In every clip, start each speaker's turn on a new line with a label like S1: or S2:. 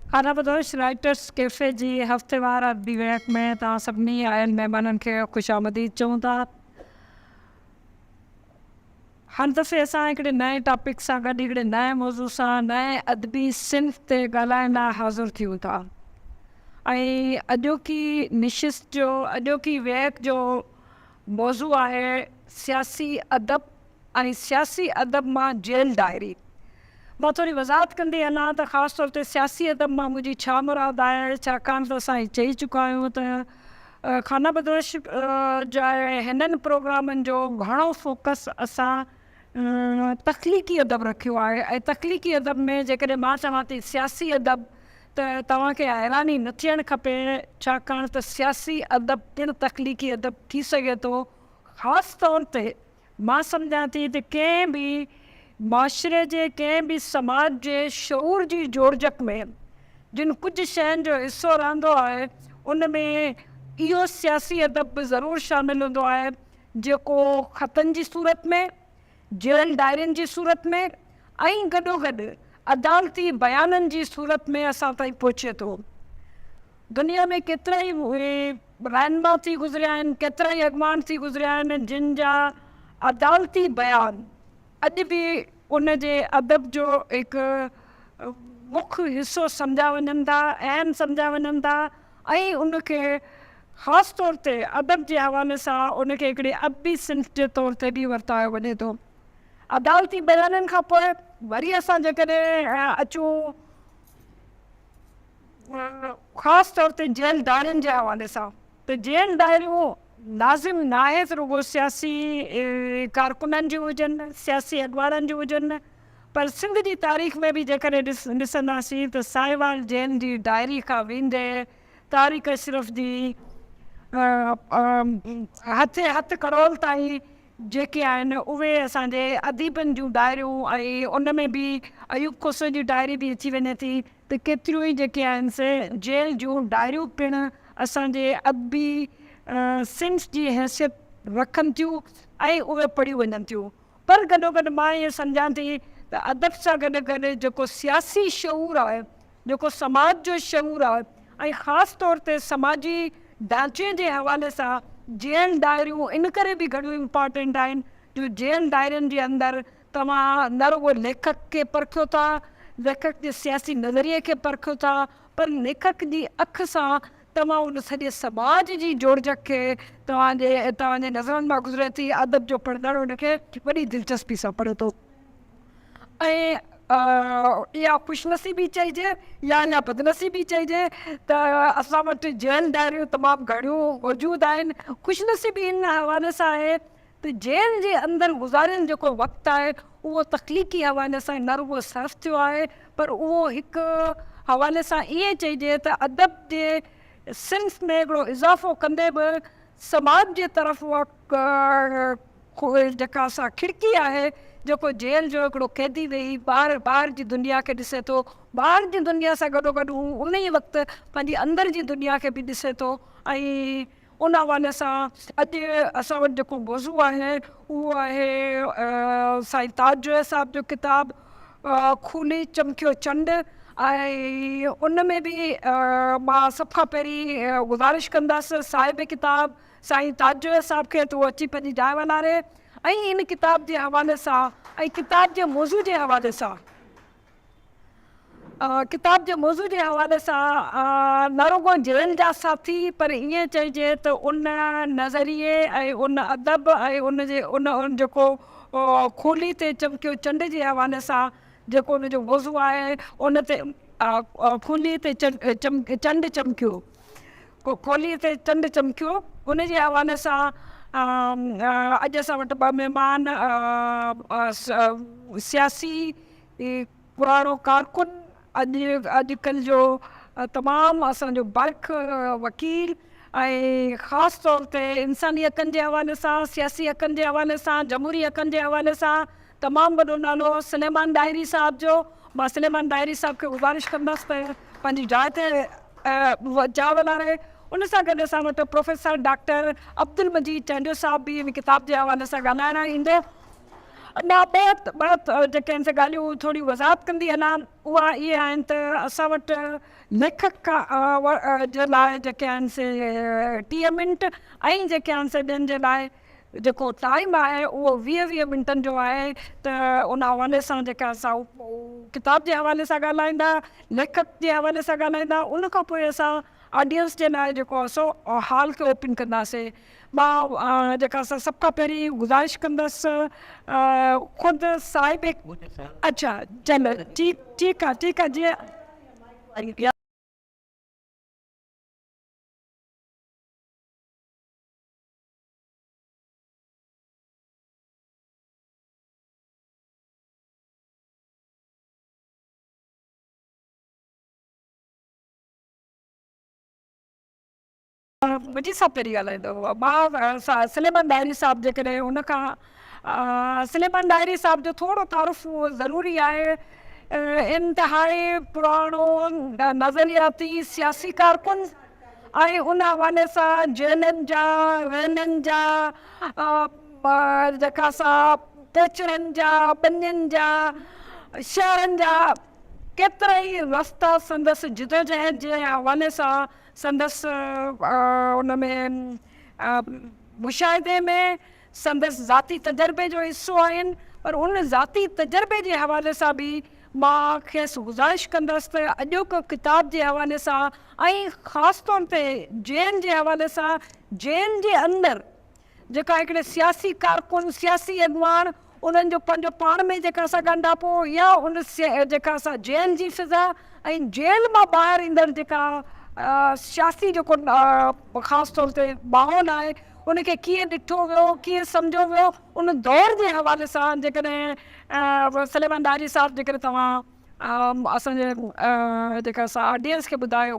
S1: खाना बदोश writers cafe जी हफ़्तेवार विवेक में तव्हां सभिनी आयल महिमाननि खे ख़ुशि आमदीद चऊं था। हर दफ़े असां हिकिड़े नए टॉपिक सां गॾु हिकिड़े नए मौज़ू सां नए अदबी सिन्फ़ ते ॻाल्हाइण लाइ हाज़िर थियूं था। ऐं अॼोकी निशिस्त जो अॼोकी विवेक जो मौज़ू आहे सियासी अदब ऐं सियासी अदब मां जेल डायरी। मां थोरी वज़ाहत कंदी हलां त ख़ासि तौर ते सियासी अदब मां मुंहिंजी छा मुराद आहे, छाकाणि त असां चई चुका आहियूं त खाना बदोश जा हिननि प्रोग्रामनि जो घणो फोकस असां तख़लीक़ी अदब रखियो आहे। ऐं तख़लीक़ी अदब में जेकॾहिं मां चवां थी सियासी अदब त तव्हांखे हैरानी न थियणु खपे, छाकाणि त सियासी अदब पिणु तख़लीक़ी अदब थी सघे थो। ख़ासि तौर ते मां सम्झां थी त कंहिं बि माशरे जे कंहिं बि समाज जे शऊर जी जोड़जक में जिन कुझु शयुनि जो हिसो रहंदो आहे उन में इहो सियासी अदब बि ज़रूरु शामिलु हूंदो आहे जेको ख़तनि जी सूरत में, जेल डायरियुनि जी सूरत में ऐं गॾोगॾु अदालती बयाननि जी सूरत में असां ताईं पहुचे थो। दुनिया में केतिरा ई रहनुमा थी गुज़रिया आहिनि, केतिरा ई अॻवान थी गुज़रिया आहिनि जिन जा अदालती बयान अॼु बि उन जे अदब जो हिकु मुख्य हिसो सम्झा वञनि था, अहम सम्झा वञनि था ऐं उनखे ख़ासि तौर ते अदब जे हवाले सां उनखे हिकिड़ी अदबी सिन्फ़ जे तौर ते बि वरितायो वञे थो। अदालती बयाननि खां पोइ वरी असां जेकॾहिं अचूं ख़ासि तौर ते जेल डायरियुनि जे हवाले सां, त जेल डायरियूं लाज़िम न आहे त रुगो सियासी कारकुननि जूं हुजनि, सियासी अॻवाननि जूं हुजनि, पर सिंध जी तारीख़ में बि जेकॾहिं ॾिसंदासीं त साहिवाल जेल जी डायरी खां वेंदे तारिक अशरफ जी हथ करोल ताईं जेके आहिनि उहे असांजे अदीबनि जूं डायरियूं, ऐं उन में बि अयूब खुसरो जी डायरी बि अची वञे थी त केतिरियूं ई जेके आहिनि से जेल जूं डायरियूं पिणु असांजे अदबी सिन्फ़ जी हैसियत रखनि थियूं ऐं उहे पढ़ियूं वञनि थियूं। पर गॾोगॾु मां इहे सम्झां थी त अदब सां गॾु गॾु जेको सियासी शऊर आहे, जेको समाज जो शऊर आहे ऐं ख़ासि तौर ते समाजी ढांचे जे हवाले सां जेल डायरियूं इन करे बि घणियूं इम्पॉर्टेंट आहिनि जो जेल डायरियुनि जे अंदरि तव्हां न रुगो लेखक खे परखियो था, लेखक जे सियासी नज़रिए खे परखियो था, पर लेखक जी अखि सां तव्हां उन सॼे समाज जी जोड़जक खे तव्हांजे नज़रनि मां गुज़रे थी। अदब जो पढ़ंदड़ उनखे वॾी दिलचस्पी सां पढ़े थो ऐं इहा ख़ुशनसीबी चइजे या बदनसीबी चइजे त असां वटि जेल डायरियूं तमामु घणियूं मौजूदु आहिनि। ख़ुशनसीबी इन हवाले सां आहे त जेल जे अंदरि गुज़ारियल जेको वक़्तु आहे उहो तख़लीक़ी हवाले सां न रुगो सर्फ थियो आहे, पर उहो हिकु हवाले सां ईअं चइजे त अदब जे सिन्फ़ में हिकिड़ो इज़ाफ़ो कंदे बि समाज जे तरफ़ जेका असां खिड़की आहे, जेको जेल जो हिकिड़ो क़ैदी वेही ॿाहिरि जी दुनिया खे ॾिसे थो, ॿाहिरि जी दुनिया सां गॾोगॾु हू उन ई वक़्तु पंहिंजी अंदरि जी दुनिया खे बि ॾिसे थो। ऐं उन हवाले सां अॼु असां वटि जेको मौज़ू आहे उहो आहे साईं ताज साहिब जो किताबु खूनी चमकियो चंड। ऐं उन में बि मां सभ खां पहिरीं गुज़ारिश कंदसि साहिब किताब साईं ताज साहिब खे त उहो अची पंहिंजी जाइ वञारे ऐं इन किताब जे हवाले सां ऐं किताब जे मौज़ू जे हवाले सां न रुगो जेल जा साथी, पर ईअं चइजे त उन नज़रिए ऐं उन अदब ऐं उन जेको खूली ते चमकियो चंड जे हवाले सां जेको उन जो मौज़ू आहे उन ते खूली ते चंड चमकियो, खोली ते चंड चमकियो, उन जे हवाले सां अॼु असां वटि ॿ महिमान सियासी पुराणो कारकुन अॼुकल्ह जो तमामु असांजो बारिक वकील ऐं ख़ासि तौर ते इंसानी हक़नि जे हवाले सां, सियासी हक़नि जे हवाले सां, जमहूरी हक़नि जे हवाले सां तमामु वॾो नालो सलेमान डायरी साहिब जो। मां सलेमान डायरी साहिब खे गुज़ारिश कंदसि त पंहिंजी जाइ ते जा वञारे। उन सां गॾु असां वटि प्रोफेसर डॉक्टर अब्दुल मजीद चंडियो साहिब बि इन किताब जे हवाले सां ॻाल्हाइण ईंदे मां ॿ जेके आहिनि से ॻाल्हियूं थोरी वज़ाहत कंदी हलां। उहा इहे आहिनि त असां वटि लेखक जे लाइ जेके आहिनि से 30 मिंट ऐं जेके आहिनि से ॿियनि जे लाइ जेको टाइम आहे उहो 20 मिंटनि जो आहे। त उन हवाले सां जेका असां किताब जे हवाले सां ॻाल्हाईंदा, लेखक जे हवाले सां ॻाल्हाईंदा, उन खां पोइ असां ऑडियंस जे लाइ जेको आहे सो हॉल खे ओपन कंदासीं। मां जेका असां सभ खां पहिरीं गुज़ारिश कंदसि ख़ुदि साहिब। अच्छा चलो ठीकु आहे जीअं मुंहिंजी सां पहिरीं ॻाल्हाईंदो हुआ। मां सलेमान डायरी साहिबु जे करे हुनखां सलेमान डायरी साहिब जो थोरो तारुफ़ ज़रूरी आहे। इंतिहाई पुराणो नज़रियाती सियासी कारकुन ऐं उन हवाले सां जैननि जा, वैननि जा, जेका असां टेचरनि जा, बनियुनि जा, शहरनि जा केतिरा ई रस्ता संदसि जिदोजहद जे हवाले सां संदसि उन में मुशाहिदे में संदसि ज़ाती तजुर्बे जो हिसो आहिनि। पर उन ज़ाती तजुर्बे जे हवाले सां बि मां खेसि गुज़ारिश कंदसि त अॼोको किताब जे हवाले सां ऐं ख़ासि तौर ते जेन जे हवाले सां जेन जे अंदरि जेका हिकिड़े सियासी कारकुन, सियासी अॻवान, उन्हनि जो पंहिंजो पाण में जेका असां ॻंढापो या उन जेका असां जेल जी फिज़ा ऐं जेल मां ॿाहिरि ईंदड़ जेका सियासी जेको ख़ासि तौर ते माहौल आहे उनखे कीअं ॾिठो वियो, कीअं सम्झो वियो, उन दौर जे हवाले सां जेकॾहिं सलेमान डायरी साहिबु जेकॾहिं तव्हां असांजे जेका असां ऑडियंस खे ॿुधायो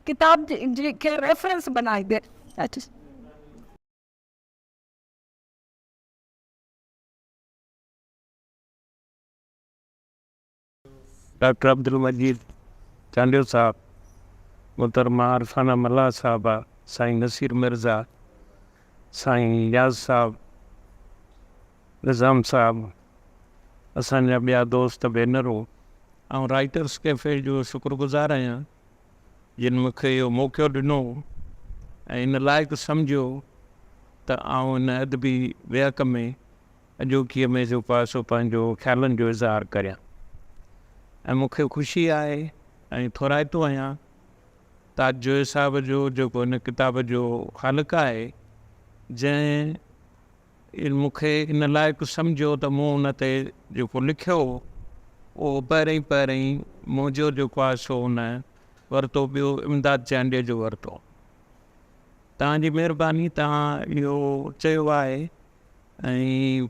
S1: किताब जी खे रेफरेंस बनाईंदे।
S2: डॉक्टर अब्दुल मजीद चांडियो साहब, मोहतरमा अरफाना मल्ला साहबा, साईं नसीर मिर्ज़ा, साईं नियाज़ साहब, निज़ाम साहब, असांजा ॿिया दोस्त भेनरूं ऐं राइटर्स कैफ़े जो शुक्रगुज़ार आहियां जिन मूंखे इहो मौक़ो ॾिनो ऐं इन लाइक़ु सम्झियो त आउं इन अदबी विहक में अॼोकीअ में जेको आहे सो पंहिंजो ख़्यालनि जो इज़हार करियां। ऐं मूंखे ख़ुशी आहे ऐं थोराइतो आहियां ताजो साहिब जो जेको इन किताब जो ख़ालिक़ु आहे जंहिं मूंखे इन लाइक़ु सम्झियो त मूं उन ते जेको लिखियो उहो पहिरीं मुंहिंजो जेको आहे सो उन वरितो, ॿियो इमदाद चांडे जो वरितो। तव्हांजी महिरबानी, तव्हां इहो चयो आहे ऐं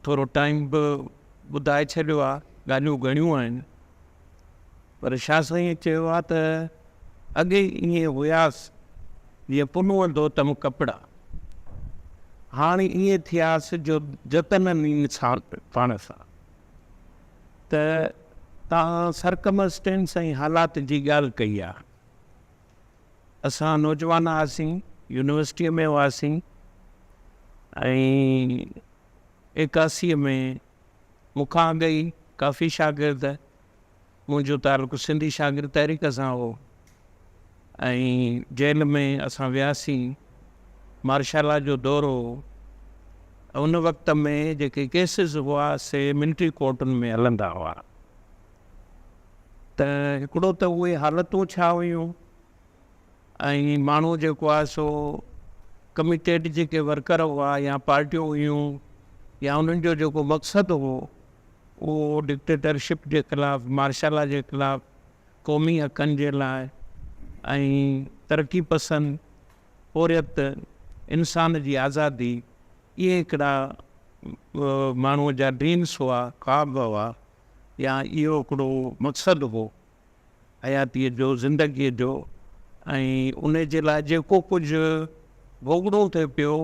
S2: थोरो टाइम बि ॿुधाए छॾियो आहे, ॻाल्हियूं घणियूं आहिनि, पर छा साईं चयो आहे त अॻे ईअं हुयासीं जीअं पुनो धोतम कपिड़ा, हाणे ईअं थियासीं जो जतननि इंसान पाण सां। त तव्हां सरकमस्टेंस ऐं हालात जी ॻाल्हि कई आहे। असां नौजवान हुआसीं, यूनिवर्सिटीअ में हुआसीं ऐं 81 में मूंखां अॻई काफ़ी शागिर्द, मुंहिंजो तालुक़ु सिंधी शागिर्द तहरीक सां हो ऐं जेल में असां वियासीं, मार्शाला जो दौरो हो। उन वक़्त में जेके केसिस हुआ से मिलिट्री कोर्टुनि में हलंदा हुआ। त हिकिड़ो त उहे हालतूं छा हुयूं ऐं माण्हू जेको आहे सो कमिटेड जेके वर्कर हुआ या पार्टियूं हुयूं या उन्हनि जो जेको मक़सदु हो उहो डिक्टेटरशिप जे ख़िलाफ़ु, मार्शाला जे ख़िलाफ़ु, क़ौमी हक़नि जे लाइ ऐं तरक़ी पसंद, हुरियत, इंसान जी आज़ादी, इहे हिकिड़ा माण्हूअ जा ड्रीम्स हुआ, ख़्वाब हुआ या इहो हिकिड़ो मक़सदु हो हयातीअ जो, ज़िंदगीअ जो। ऐं उन जे लाइ जेको कुझु भोगणो थिए पियो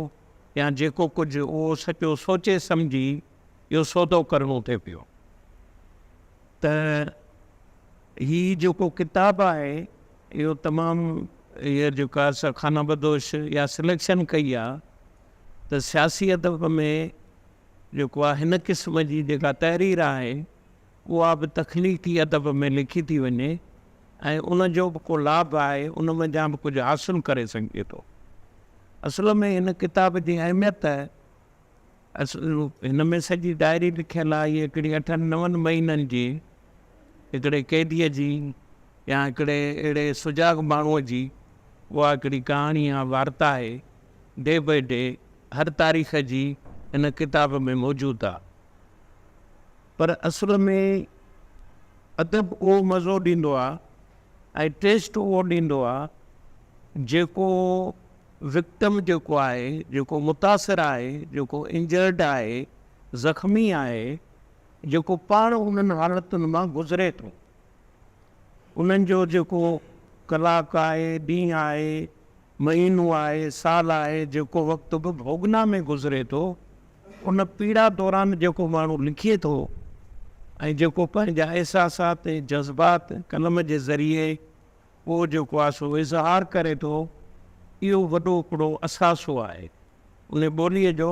S2: या जेको कुझु उहो सचो सोचे सम्झी इहो सौदो करिणो थिए पियो। त हीअ जेको किताबु आहे इहो तमामु, हीअ जेका खाना बदोश या सिलेक्शन कई आहे त सियासी अदब में जेको आहे हिन क़िस्म जी जेका तहरीर आहे उहा बि तख़लीक़ी अदब में लिखी थी वञे ऐं उनजो बि को लाभ आहे, उन वञा बि कुझु हासिलु करे सघे थो। असल में हिन किताब जी अहमियत हिन में सॼी डायरी लिखियलु आहे। इहे हिकिड़ी 8-9 महीननि जी हिकिड़े कैदीअ जी या हिकिड़े अहिड़े सुजाॻ माण्हूअ जी उहा हिकिड़ी कहाणी आहे, वार्ता आहे, डे बाय डे हर तारीख़ जी हिन किताब में मौजूदु आहे। पर असुल में अदब उहो मज़ो ॾींदो आहे ऐं टेस्ट उहो ॾींदो आहे जेको विक्टिम जेको आहे, जेको मुतासिर आहे, जेको इंजर्ड आहे, ज़ख़्मी आहे, जेको पाण उन्हनि हालतुनि मां गुज़रे थो, उन्हनि जो जेको कलाकु आहे, ॾींहुं आहे, महीनो आहे, साल आहे, जेको वक़्तु बि भोगना में गुज़रे थो, उन पीड़ा दौरान जेको माण्हू लिखे थो ऐं जेको पंहिंजा अहसासात ऐं जज़्बात कलम जे ज़रिए उहो जेको आहे सो इज़हार करे थो, इहो वॾो हिकिड़ो असासो आहे उन ॿोलीअ जो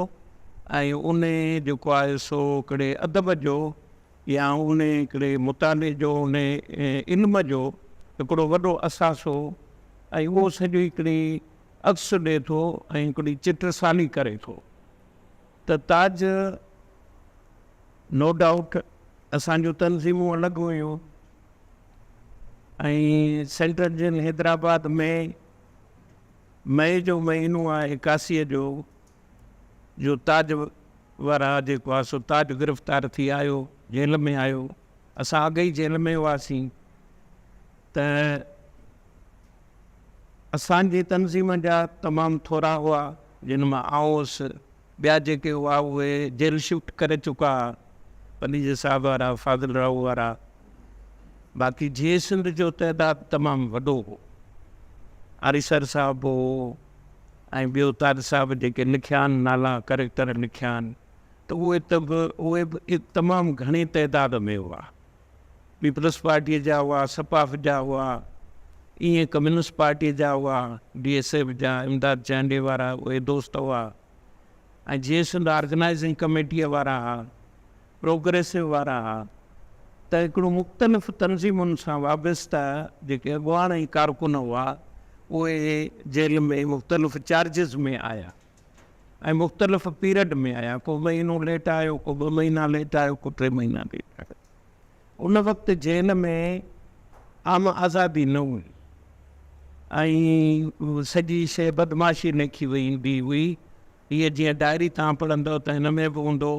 S2: ऐं उन जेको आहे सो हिकिड़े अदब जो या उन हिकिड़े मुताले जो, उन इल्म जो हिकिड़ो वॾो असासो ऐं उहो सॼी हिकिड़ी अक्स ॾिए थो ऐं हिकिड़ी चित्रसाली करे थो। त ताज नो डाउट असांजूं तनज़ीमूं अलॻि हुयूं ऐं सेंट्रल जेल हैदराबाद में मई जो महीनो आहे 81 जो ताज वारा जेको आहे सो ताज गिरफ़्तार थी आयो, जेल में आयो। असां अॻई जेल में हुआसीं त असांजी तनज़ीम जा तमामु थोरा हुआ जिन मां आउं हुउसि, ॿिया जेके हुआ उहे जेल शिफ्ट करे चुका, पनीज साहब वारा, फाज़िल राव वारा। बाक़ी जे सिंध जो तइदाद तमामु वॾो हो। आरिसर साहब हो ऐं ॿियो ताज साहब जेके लिखिया आहिनि, नाला करेक्टर लिखिया आहिनि, त उहे बि तमामु घणी तइदाद में हुआ। पीपल्स पार्टीअ जा हुआ, सपाफ जा हुआ, ईअं कम्युनिस्ट पार्टीअ जा हुआ, DSF जा, इमदाद चांडे वारा उहे दोस्त हुआ ऐं जे सिंध ऑर्गेनाइज़िंग कमेटीअ वारा हुआ, प्रोग्रेसिव वारा हुआ। त हिकिड़ो मुख़्तलिफ़ तनज़ीमुनि सां वाबस्ता जेके अॻुवाण ऐं कारकुन हुआ उहे जेल में मुख़्तलिफ़ चार्जिस में आया ऐं मुख़्तलिफ़ पीरियड में आया। को महीनो लेट आयो, को 2 महीना लेट आयो, को 3 महीना लेट आयो। उन वक़्तु जेल में आम आज़ादी न हुई ऐं सॼी शइ बदमाशी लिखी वेंदी हुई। हीअ जीअं डायरी तव्हां पढ़ंदव त हिन में बि हूंदो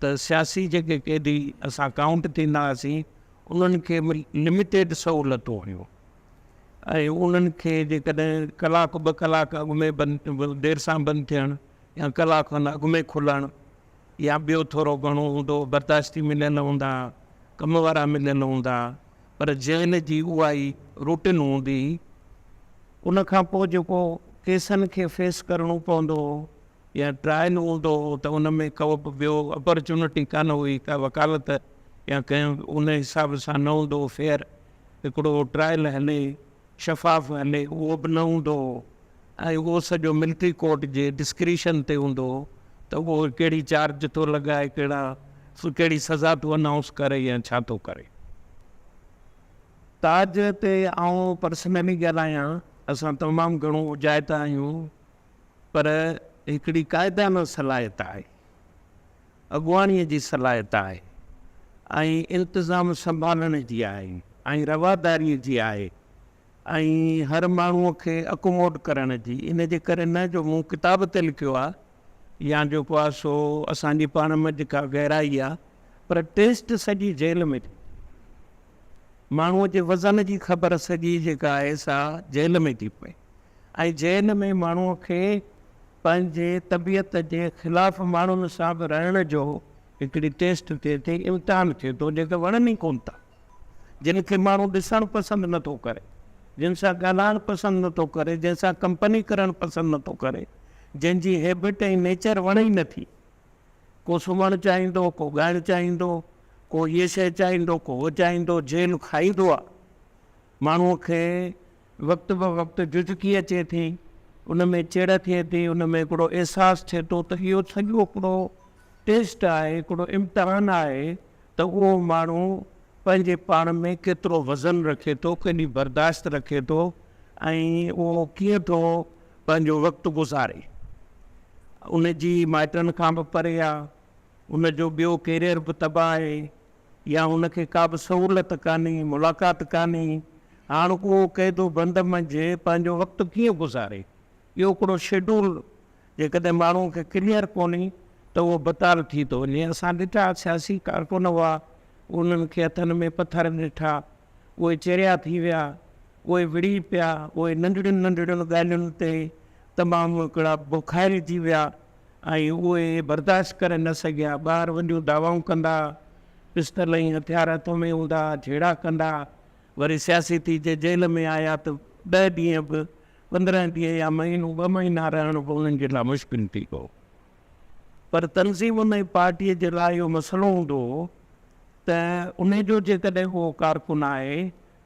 S2: त सियासी जेके कैदी असां काउंट थींदा हुआसीं उन्हनि खे लिमिटेड सहूलियतूं हुयूं ऐं उन्हनि खे जेकॾहिं कलाक 2 कलाक अॻु में बंदि देरि सां बंदि थियणु या कलाक खनि अॻु में खुलणु या ॿियो थोरो घणो हूंदो, बर्दाश्ती मिलियल हूंदा, कम वारा मिलियल हूंदा, पर जेल जी उहा ई रूटीन हूंदी। उन खां पोइ जेको केसनि खे फेस करिणो पवंदो या ट्रायल हूंदो त उन में को ॿियो अपॉर्चुनिटी कान हुई, का वकालत या कंहिं उन हिसाब सां न हूंदो फेयर हिकिड़ो ट्रायल हले, शफ़ाफ़ हले, उहो बि न हूंदो ऐं उहो सॼो मिलिट्री कोर्ट जे डिस्क्रिशन ते हूंदो त उहो कहिड़ी चार्ज थो लॻाए, कहिड़ी सज़ा थो अनाउंस करे या छा थो करे। ताज ते आउं पर्सनली ॻाल्हायां, असां तमामु घणो उजाइता आहियूं, पर हिकिड़ी क़ाइदाना सलाहियत आहे, अॻुवाणीअ जी सलाहियत आहे ऐं इंतिज़ाम संभालण जी आहे ऐं रवादारीअ जी आहे ऐं हर माण्हूअ खे अकोमोड करण जी। इन जे करे न जो मूं किताब ते लिखियो आहे या जेको आहे सो असांजी पाण में जेका गहराई आहे, पर टेस्ट सॼी जेल में थी। माण्हूअ जे वज़न जी ख़बर सॼी जेका आहे सा जेल में थी पए ऐं जेल में माण्हूअ खे पंहिंजे तबियत जे ख़िलाफ़ु माण्हुनि सां बि रहण जो हिकिड़ी टेस्ट थिए थी, इम्तिहान थिए थो, जेके वणनि ई कोन था, जिन खे माण्हू ॾिसणु पसंदि नथो करे, जिन सां ॻाल्हाइणु पसंदि नथो करे, जंहिंसां कंपनी करणु पसंदि नथो करे, जंहिंजी हैबिट ऐं नेचर वणे ई नथी। को सुम्हणु चाहींदो, को ॻाइणु चाहींदो, को हीअ शइ चाहींदो, को उहो चाहींदो, जेल खाईंदो आहे। माण्हूअ खे वक़्तु ब वक़्तु झुझकी अचे थी, उन में चिड़ थिए थी, उन में हिकिड़ो अहसासु थिए थो त इहो सॼो हिकिड़ो टेस्ट आहे, हिकिड़ो इम्तिहान आहे त उहो माण्हू पंहिंजे पाण में केतिरो वज़न रखे थो, केॾी बर्दाश्त रखे थो ऐं उहो कीअं थो पंहिंजो वक़्तु गुज़ारे। उन जी माइटनि खां बि परे आहे, उनजो ॿियो कैरियर बि तबाह आहे, या उनखे का बि सहूलियत कान्हे, मुलाक़ात कान्हे। हाणे उहो क़ैदो बंदि मंझि पंहिंजो वक़्तु कीअं गुज़ारे? इहो हिकिड़ो शेड्यूल जेकॾहिं माण्हू खे क्लियर कोन्हे त उहो बताल थी थो वञे। असां ॾिठा सियासी कारकुन हुआ, उन्हनि खे हथनि में पथर ॾिठा, उहे चरिया थी विया, उहे विड़ी पिया, उहे नंढड़ियुनि नंढड़ियुनि ॻाल्हियुनि ते तमामु हिकिड़ा बुखाइजी विया ऐं उहे बर्दाश्त करे न सघिया। ॿाहिरि वॾियूं दावाऊं कंदा, पिस्तल ऐं हथियार हथ में हूंदा, झेड़ा कंदा, वरी सियासी थी जेल में आया त 10 ॾींहं बि 15 ॾींहं या महीनो 2 महीना रहण बि उन्हनि जे लाइ मुश्किल थी पियो। पर तनज़ीम उन पार्टीअ जे लाइ इहो मसइलो हूंदो त उन जो जेकॾहिं उहो कारकुन आहे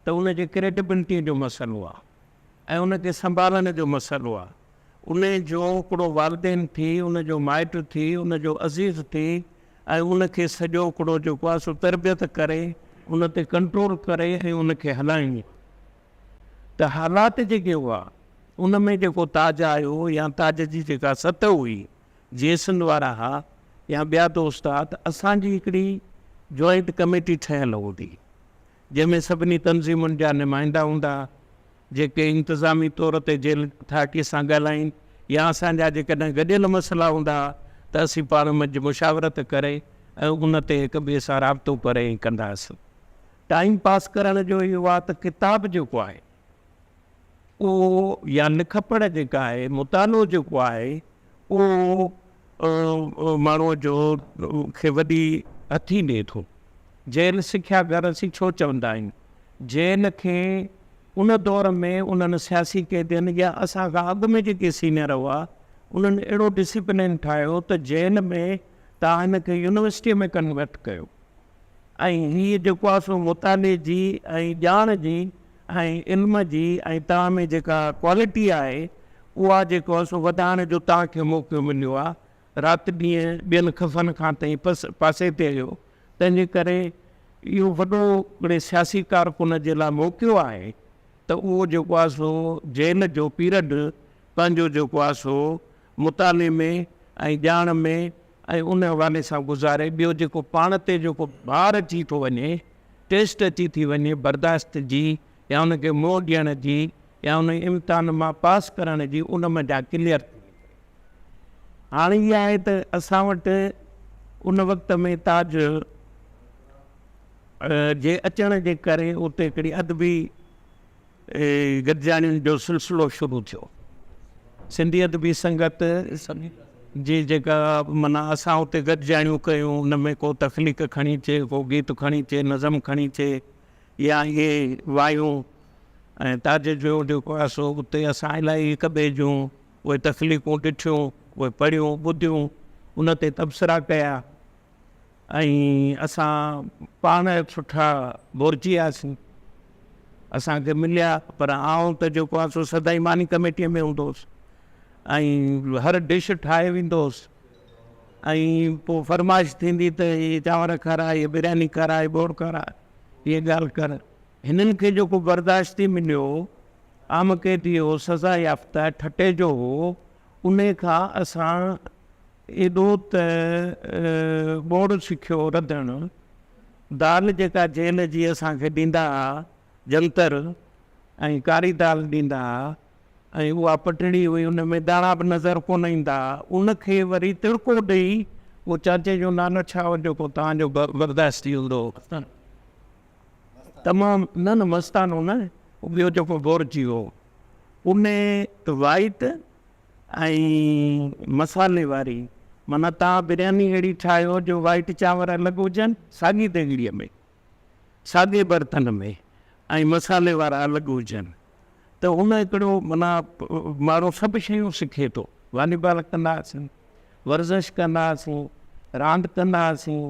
S2: त उन जे क्रेडिबिलिटीअ जो मसइलो आहे ऐं उनखे संभालण जो मसइलो आहे। उन जो हिकिड़ो वालदेन थी, उन जो माइट थी, उन जो अज़ीज़ थी ऐं उनखे सॼो हिकिड़ो जेको आहे सो तरबियत करे, उन ते कंट्रोल करे ऐं उनखे हलाइणी। त हालात जेके हुआ उन में जेको ताज आयो या ताज जी जेका सत हुई, जेसिन वारा हुआ या ॿिया दोस्त हुआ, त असांजी हिकिड़ी जॉइंट कमेटी ठहियलु हूंदी जंहिंमें सभिनी तनज़ीमुनि जा नुमाइंदा हूंदा, जेके इंतिज़ामी तौर ते जेल अथॉरिटीअ सां ॻाल्हाइनि, या असांजा जेकॾहिं गॾियल मसइला हूंदा त असीं पाण मंझि मुशावरत करे ऐं उन ते हिक ॿिए सां राब्तो करे कंदासीं। टाइम पास करण जो इहो आहे त किताब जेको आहे उहो या लिख पढ़ जेका आहे, मुतालो जेको आहे, उहो माण्हूअ जो खे वॾी हथी ॾिए थो। जेल सिख्या घर असीं छो चवंदा आहियूं? जेल खे उन दौर में उन्हनि सियासी क़ैदियुनि या असां खां अॻु में जेके सीनियर हुआ उन्हनि अहिड़ो डिसिप्लिन ठाहियो त जेल में तव्हां हिनखे यूनिवर्सिटीअ में कन्वर्ट कयो ऐं हीअ जेको आहे सो मुताले जी ऐं ॼाण जी ऐं इल्म जी ऐं तव्हां में जेका क्वालिटी आहे उहा जेको आहे सो वधाइण जो तव्हांखे मौक़ो मिलियो आहे। राति ॾींहं ॿियनि खफ़नि खां ताईं पासे ते हुयो, तंहिंजे करे इहो वॾो हिकिड़े सियासी कारकुन जे लाइ मौक़ो आहे त उहो जेको आहे सो जेल जो पीरियड पंहिंजो जेको आहे सो मुताले में ऐं ॼाण में ऐं उन हवाले सां गुज़ारे। ॿियो जेको पाण ते जेको भार अची थो वञे, टेस्ट अची थी वञे बर्दाश्त जी या उनखे मोह ॾियण जी या उन इम्तिहान मां पास करण जी, उन में जा क्लियर थी। हाणे इहा आहे त असां वटि उन वक़्त में ताज जे अचण जे करे उते हिकिड़ी अदबी गॾिजाणियुनि जो सिलसिलो शुरू थियो। सिंधी अदबी संगत जी जेका माना असां उते गॾिजाणियूं कयूं, उन में को तख़लीक़ खणी अचे, को गीत खणी अचे, नज़म खणी अचे या इहे वायूं ऐं ताज जो जेको आहे सो उते असां इलाही हिक ॿिए जूं उहे तख़लीक़ूं ॾिठियूं, उहे पढ़ियूं ॿुधियूं, उन ते तबसरा कया ऐं असां पाण सुठा बोरिजी वियासीं। असांखे मिलिया, पर आउं त जेको आहे सो सदाई मानी कमेटीअ में हूंदो हुउसि ऐं हर डिश ठाहे वेंदो हुउसि ऐं पोइ फरमाइश थींदी त हीअ चांवर खाराए, हीअ बिरयानी खाराए, बोर खाराए, हीअ ॻाल्हि कर। हिननि खे जेको बर्दाश्ती मिलियो, आम कैदी हो, सज़ा याफ़्ता ठटे जो हो, उन खां असां एॾो त ॿोड़ सिखियो रधणु। दाल जेका जेल जी असांखे ॾींदा हुआ, जंतर ऐं कारी दाल ॾींदा हुआ ऐं उहा पटड़ी हुई, उन में दाणा बि नज़र कोन ईंदा, उनखे वरी तिड़को ॾेई उहो चाचे जो नालो छा हो जेको तव्हांजो बर्दाश्ती हूंदो? तमामु न मस्तानो न, ॿियो जेको बोरिजी वियो, उन वाइट ऐं मसाले वारी, माना तव्हां बिरयानी अहिड़ी ठाहियो जो वाइट चांवर अलॻि हुजनि, साॻी देगिड़ीअ में, साॻे बर्तन में, ऐं मसाले वारा अलॻि हुजनि। त हुन हिकिड़ो माना माण्हू सभु शयूं सिखे थो। वॉलीबॉल कंदा हुआसीं, वर्ज़िश कंदा हुआसीं, रांदि कंदा हुआसीं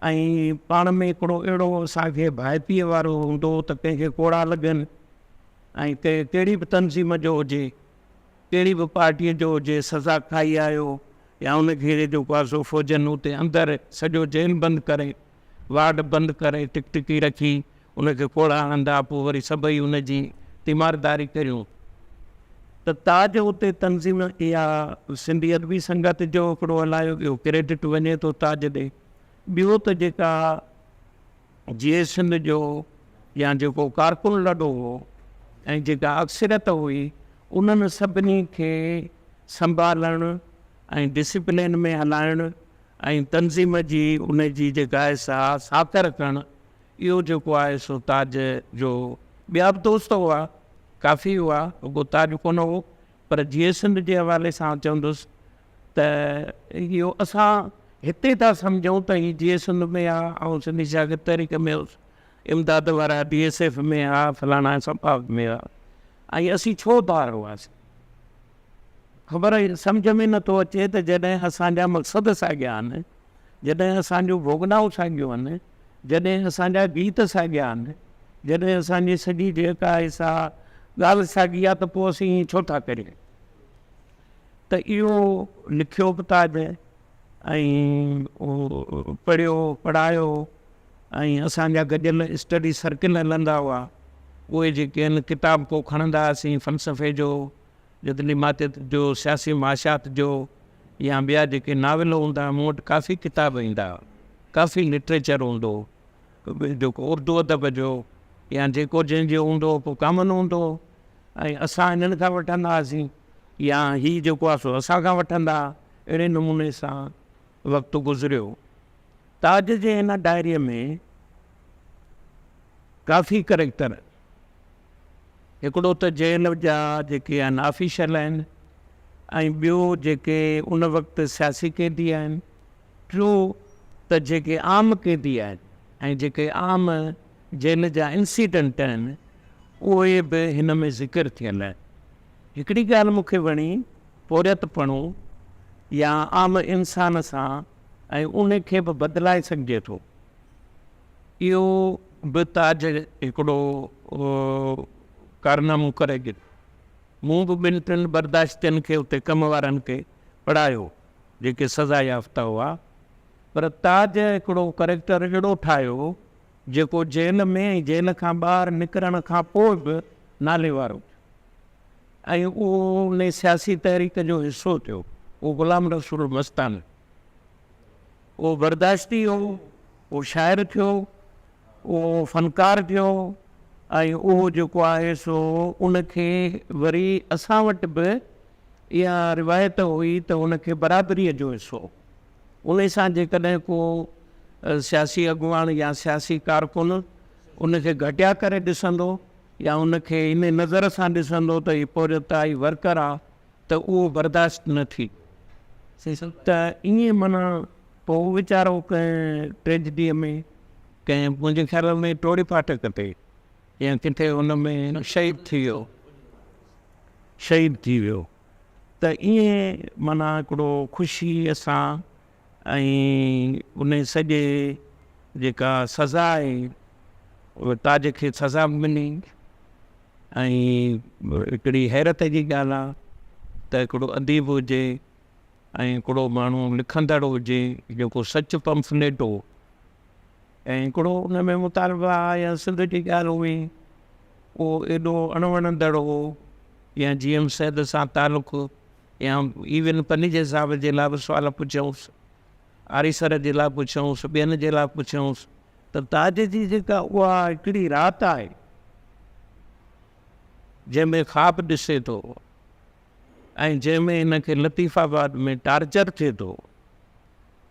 S2: ऐं पाण में हिकिड़ो अहिड़ो असांखे भाइपीअ वारो हूंदो त कंहिंखे कोड़ा लॻनि ऐं कहिड़ी बि तनज़ीम जो हुजे, कहिड़ी बि पार्टीअ जो हुजे, सज़ा खाई आयो या उनखे जेको आहे सो फ़ौजनि उते अंदरि सॼो जेल बंदि करे, वार्ड बंदि करे, टिकटिकी रखी उनखे कोड़ा हणंदा, पोइ वरी सभई उनजी तीमारदारी करियूं। त ताज उते तंज़ीम इहा सिंधी अदबी संगत जो हिकिड़ो हलायो, इहो क्रेडिट वञे थो ताज ॾे। ॿियो त जेका जीअं सिंध जो या जेको कारकुन लॾो हो ऐं जेका अक्सरियत हुई, उन्हनि सभिनी खे संभालणु ऐं डिसिप्लिन में हलाइणु ऐं तंज़ीम जी उनजी जेका आहे सा साकर करणु, इहो जेको आहे सो ताज जो। ॿिया बि दोस्त हुआ, काफ़ी हुआ, उहो ताज कोन हो, पर जीअं सिंध जे हवाले सां चवंदुसि त इहो असां हिते था सम्झूं त हीअ जीअं सिंध में आहे ऐं सिंधी शागिर्द तहरीक में इमदाद वारा BSF में आहे, फलाणा सभा में आहे, ऐं असीं छो ॿार हुआसीं? ख़बर सम्झ में नथो अचे त जॾहिं असांजा मक़सद साॻिया आहिनि, जॾहिं असांजूं भोगनाऊं साॻियूं आहिनि, जॾहिं असांजा गीत साॻिया आहिनि, जॾहिं असांजी सॼी जेका आहे सा ॻाल्हि साॻी आहे, त पोइ असीं छो था करियूं? त इहो लिखियो बि ताज ऐं पढ़ियो पढ़ायो, ऐं असांजा गॾियल स्टडी सर्किल हलंदा हुआ, उहे जेके आहिनि किताब को खणंदा हुआसीं, फ़लसफ़े जो, जदली मातियत जो, सियासी माशात जो, या ॿिया जेके नाविल हूंदा, मूं वटि काफ़ी किताब ईंदा, काफ़ी लिटरेचर हूंदो, जेको उर्दू अदब जो या जेको जंहिंजो हूंदो पोइ कामन हूंदो, ऐं असां हिननि खां वठंदा हुआसीं या हीउ जेको आहे सो असां खां वठंदा। अहिड़े नमूने सां वक़्तु गुज़रियो। ताज जे हिन डायरीअ में काफ़ी करेक्टर, हिकिड़ो त जेल जा जेके आहिनि ऑफिशियल आहिनि, ऐं ॿियो जेके उन वक़्तु सियासी क़ैदी आहिनि, टियों त जेके आम क़ैदी आहिनि ऐं जेके आम जेल जा इंसिडेंट आहिनि, उहे बि हिन में ज़िक्र थियल आहिनि। हिकिड़ी ॻाल्हि मूंखे वणी, पोरियतपणो या आम इंसान सां ऐं उनखे बि बदिलाए सघिजे थो, इहो बि ताज हिकिड़ो कारनामो करे ॾिनो। मूं बि ॿिनि टिनि बर्दाश्तनि खे उते कम वारनि खे पढ़ायो जेके सज़ा याफ़्ता हुआ, पर ताज हिकिड़ो करेक्टर अहिड़ो ठाहियो जेको जेल में ऐं जेल खां ॿाहिरि निकिरण खां पोइ बि नाले वारो, ऐं उहो उन सियासी तहरीक जो हिसो थियो। उहो ग़ुलाम रसूल मस्तानी, उहो बर्दाश्ती हो, उहो शाइर थियो, उहो फ़नकार थियो, ऐं उहो जेको आहे सो उनखे वरी असां वटि बि इहा रिवायत हुई त उनखे बराबरीअ जो हिसो, उन सां जेकॾहिं को सियासी अॻुवान या सियासी कारकुन उनखे घटिया करे ॾिसंदो या उनखे इन नज़र सां ॾिसंदो त हीअ पोरिताई वर्कर आहे, त उहो बर्दाश्त न थी। त ईअं माना पोइ वीचारो कंहिं ट्रेजिडीअ में, कंहिं मुंहिंजे ख़्याल में टोड़ी फाटक ते या किथे हुन में शहीद थी वियो। त ईअं माना हिकिड़ो ख़ुशीअ सां ऐं उन सॼे जेका सज़ा आहे, ताज खे सज़ा मिली, ऐं हिकिड़ी हैरत जी ॻाल्हि आहे त हिकिड़ो अदीब हुजे ऐं हिकिड़ो माण्हू लिखंदड़ हुजे जेको सच पंफलेट हो, ऐं हिकिड़ो उन में मुतालबा या सिंध जी ॻाल्हि हुई, उहो एॾो अणवणंदड़ हो, या GM सैद सां तालुक़ु, या इवन पनीजे साहिब जे लाइ बि सुवाल पुछियऊंसि, आरीसर जे लाइ पुछियऊंसि, ॿियनि जे लाइ पुछियऊंसि, त ताज जी जेका उहा हिकिड़ी राति आहे जंहिंमें ख़्वाबु ॾिसे थो ऐं जंहिंमें हिनखे लतीफ़ाबाद में टार्चर थिए थो,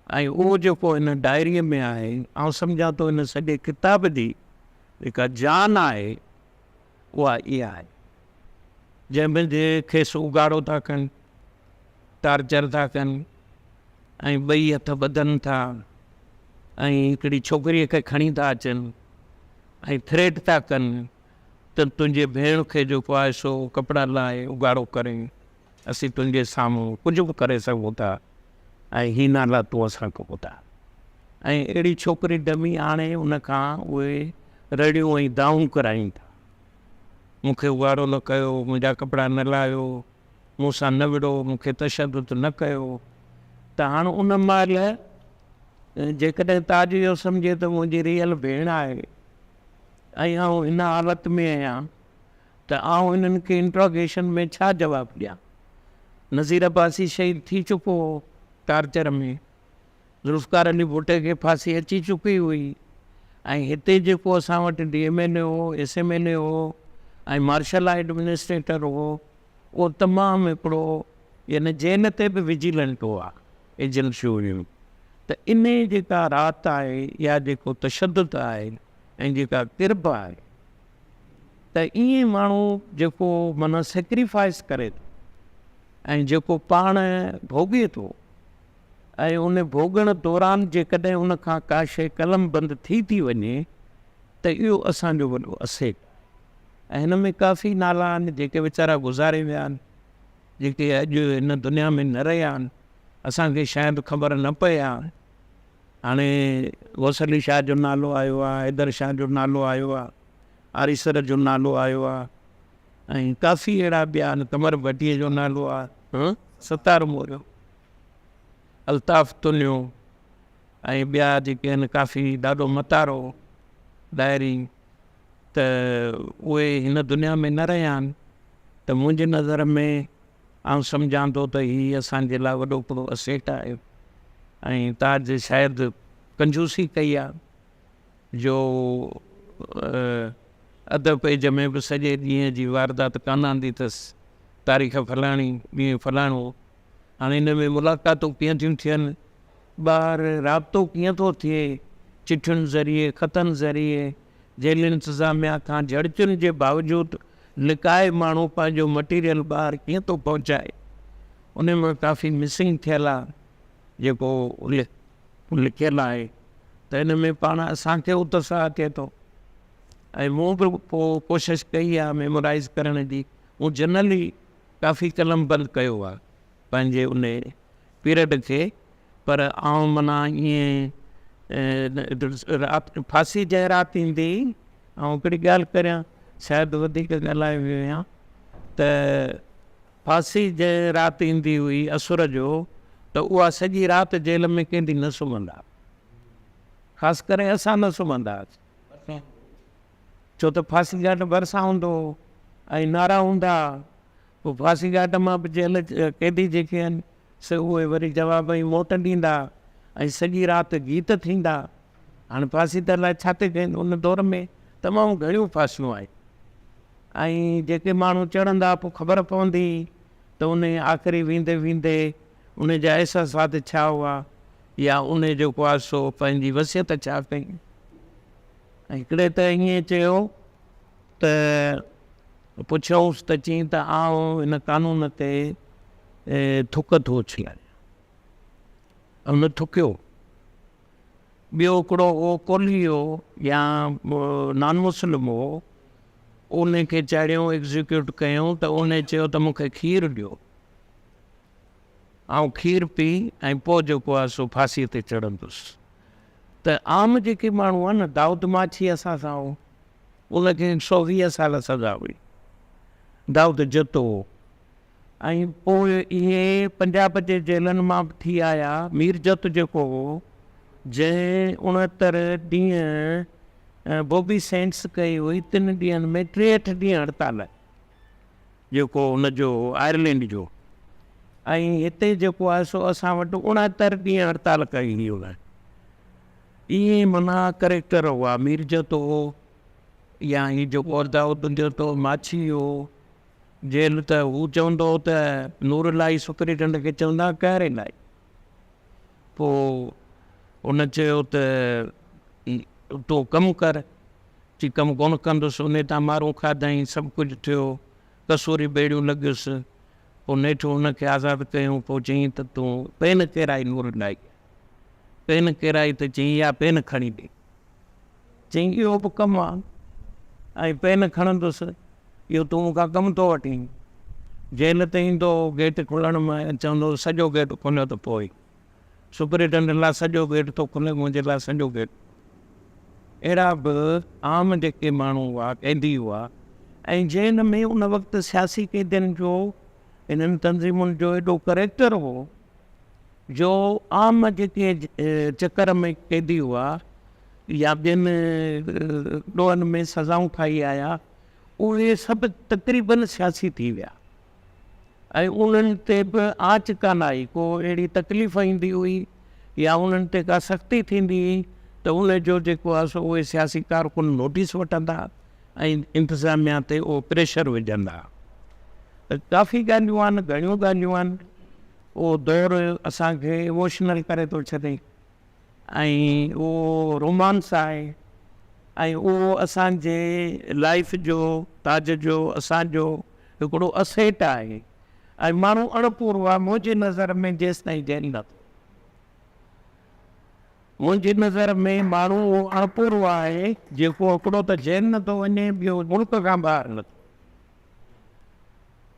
S2: ऐं उहो जेको हिन डायरीअ में आहे, आउं सम्झां थो हिन सॼे किताब जी जेका जान आहे उहा इहा आहे, जंहिंमें जे खेसि उगाड़ो था कनि, टार्चर था कनि, ऐं ॿई हथ ॿधनि था, ऐं हिकिड़ी छोकिरीअ खे खणी था अचनि ऐं थ्रेट था कनि त तुंहिंजे भेण खे जेको आहे सो कपिड़ा लाहे उगाड़ो करे, असीं तुंहिंजे साम्हूं कुझु बि करे सघूं था, ऐं ही नाला तूं असां कयूं था। ऐं अहिड़ी छोकिरी ॾमी आणे उनखां उहे रड़ियूं ऐं दाऊं कराइनि था, मूंखे उगाड़ो न कयो, मुंहिंजा कपिड़ा न लाहियो, मूंसां न विड़ो, मूंखे तशदुद न कयो, त हाणे उन महिल जेकॾहिं ताज इहो सम्झे त मुंहिंजी रियल भेण आहे ऐं आउं हिन हालत में आहियां त आउं हिननि खे इंट्रोगेशन में छा जवाबु ॾियां। नज़ीर अब्बासी शहीद थी चुको हो टार्चर में, ज़ुल्फ़िकार अली भुट्टे खे फांसी अची चुकी हुई, ऐं हिते जेको असां वटि DMLA हो, SMLA हो ऐं मार्शल एडमिनिस्ट्रेटर हो, उहो तमामु हिकिड़ो यानी जेल ते बि विजिलेंट हुआ एजेंसियूं हुयूं। त इन जेका राति आहे या जेको तशद्दुद आहे ऐं जेका किरब आहे, त ईअं माण्हू जेको माना सेक्रीफाइस करे थो ऐं जेको पाण भोॻे थो ऐं उन भोॻण दौरान जेकॾहिं उन खां का शइ कलम बंदि थी वञे त इहो असांजो वॾो असेट। ऐं हिन में काफ़ी नाला आहिनि जेके वीचारा गुज़ारे विया आहिनि, जेके अॼु हिन दुनिया में न रहिया आहिनि, असांखे शायदि ख़बर न पए आहे। हाणे गौस अली शाह जो नालो आयो आहे, हैदर शाह जो नालो आयो आहे, आरिसर जो नालो आयो आहे, ऐं काफ़ी अहिड़ा ॿिया आहिनि, कमर भट्टीअ जो नालो आहे, सतार मोरियो, अल्ताफ़ तुलियो ऐं ॿिया जेके आहिनि काफ़ी ॾाढो मतारो डायरी, त उहे हिन दुनिया में न रहिया आहिनि। त मुंहिंजी नज़र में आउं सम्झां थो त हीअ असांजे लाइ वॾो हिकिड़ो असेट आहे। ऐं ताज शायदि कंजूसी कई आहे जो अधु पेज में बि सॼे ॾींहं जी वारदात कान आंदी अथसि, तारीख़ फलाणी ॾींहुं फलाणो। हाणे हिन में मुलाक़ातूं कीअं थियूं थियनि, ॿार राब्तो कीअं थो थिए, चिठियुनि ज़रिए, ख़तनि ज़रिए, जेल इंतिज़ामिया खां झड़ियुनि जे बावजूदि लिकाए माण्हू पंहिंजो मटीरियल ॿाहिरि कीअं थो पहुचाए, उन में काफ़ी मिसिंग थियल आहे जेको लिखियलु आहे। त हिन में पाण असांखे उत्साह थिए थो ऐं मूं बि पोइ कोशिशि कई आहे मेमोराइज़ करण जी। मूं जनरली काफ़ी कलम बंदि कयो आहे पंहिंजे उन पीरियड खे, पर आउं माना ईअं राति फांसी जंहिं राति ईंदी, ऐं हिकिड़ी ॻाल्हि करियां शायदि वधीक ॻाल्हाए वियो आहियां, त फांसी जंहिं राति ईंदी हुई असुर जो, त उहा सॼी राति जेल में कंहिंदी न सुम्हंदा, ख़ासि करे असां न सुम्हंदा हुआसीं, छो त फांसी घाट भरिसां हूंदो ऐं नारा हूंदा। पोइ फांसी घाट मां बि जेल कैदी जेके आहिनि से उहे वरी जवाब ई मोट ॾींदा ऐं सॼी राति गीत थींदा। हाणे फांसी त लाइ छा थी कनि, उन दौर में तमामु घणियूं फांसियूं आहिनि ऐं जेके माण्हू चढ़ंदा पोइ ख़बर पवंदी त उन आख़िरी वेंदे वेंदे उन जा अहसासात छा हुआ या उन जेको आहे सो पंहिंजी वसियत छा कई। ऐं हिकिड़े त ईअं चयो त पुछियऊंसि त चई त आउं हिन कानून ते थुक थो उछलायां, हुन थुकियो। ॿियो हिकिड़ो हो कोली हो या नॉन मुस्लिम हो, उन खे चाढ़ियऊं एग्ज़ीक्यूट कयूं त उन चयो त मूंखे खीरु ॾियो, ऐं खीरु पी ऐं पोइ जेको आहे सो फांसीअ ते चढ़ंदुसि। त आम जेके माण्हू आहे न, दाऊद माछी असां सां हो, उनखे 120 साल सज़ा हुई, दाऊद जतो हो। ऐं पोइ इहे पंजाब जे जेलनि मां बि थी आया। मीर जत जेको हो, जंहिं 69 ॾींहं बॉबी सेंट्स कई हुई, 3 ॾींहंनि में 63 ॾींहं हड़ताल जेको हुनजो आयरलैंड जो, ऐं हिते जेको आहे सो असां वटि 69 ॾींहं हड़ताल कई हुई उन। इहे माना करेक्टर हुआ। मीर जत हो या ही जेको दाऊद जतो माछी हो, जेल त हू चवंदो त नूर इलाही सुपरिटेंडेंट खे चवंदा कहरे इलाही। पोइ उन चयो त तूं कमु कर, चई कमु कोन कंदुसि। उन तां मारूं खाधई, सभु कुझु थियो, कसूरी बेड़ियूं लॻियुसि। पोइ नेठि हुनखे आज़ादु कयूं। पोइ चई त तूं पेन केराई नूर इलाही, पेन केराई त चई या पेन खणी ॾे। चई इहो बि कमु आहे, ऐं पेन खणंदुसि, इहो तूं मूंखां कमु थो वठी। जेल ते ईंदो, गेट खुलण में चवंदो सॼो गेट खुलियो त पोइ सुपरिटेंडेंट लाइ सॼो गेट थो खुले, मुंहिंजे लाइ सॼो गेट। अहिड़ा बि आम जेके माण्हू हुआ, कैदी हुआ, ऐं जंहिं में उन वक़्तु सियासी कैदियुनि जो, इन्हनि तंज़ीमुनि जो एॾो करेक्टर हो जो आम जेके चकर में क़ैदी हुआ या ॿियनि ॾोहनि में सज़ाऊं खाई आया, उहे सभु तक़रीबन सियासी थी विया ऐं उन्हनि ते बि आंच कान आई। को अहिड़ी तकलीफ़ ईंदी हुई या उन्हनि ते का सख़्ती थींदी हुई त उन जो जेको आहे सो उहे सियासी कारकुन नोटिस वठंदा ऐं इंतिज़ामिया ते उहो प्रेशर विझंदा। त काफ़ी ॻाल्हियूं आहिनि, घणियूं ॻाल्हियूं आहिनि। उहो दौरु असांखे इमोशनल करे थो छॾे ऐं उहो रोमांस आहे ऐं उहो असांजे लाइफ जो, ताज जो, असांजो हिकिड़ो असेट आहे ऐं माण्हू अणपूरो आहे। मुंहिंजी नज़र में जेसि ताईं जेल न थियो, मुंहिंजी नज़र में माण्हू उहो अणपूरो आहे जेको हिकिड़ो त जेल नथो वञे, ॿियो मुल्क खां ॿाहिरि नथो।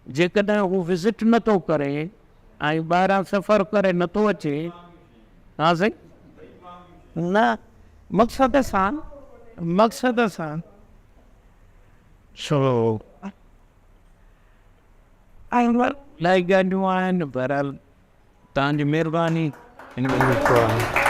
S2: जेकॾहिं हू विज़िट नथो करे ऐं ॿाहिरां सफ़र करे नथो अचे, हा साईं, न मक़सद सां छो इलाही ॻाल्हियूं आहिनि। बहरहाल तव्हांजी महिरबानी हिन में